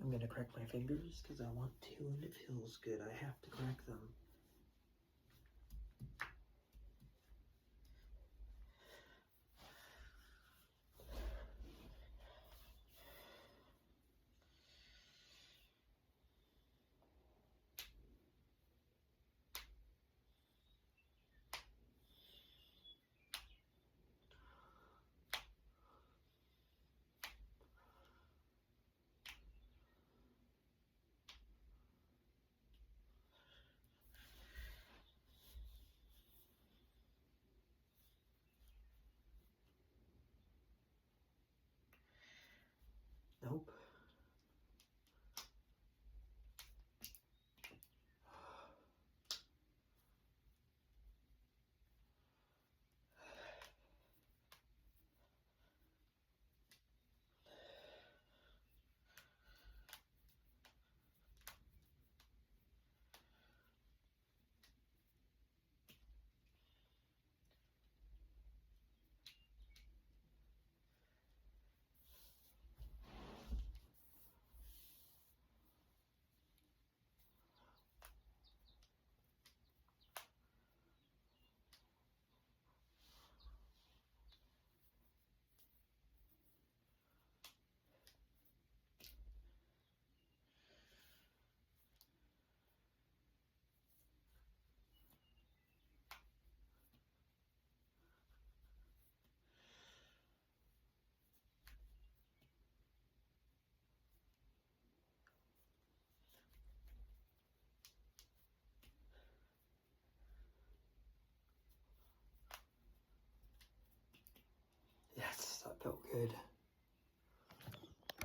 I'm gonna crack my fingers because I want to and it feels good. I have to crack them. Nope. Yes, that felt good.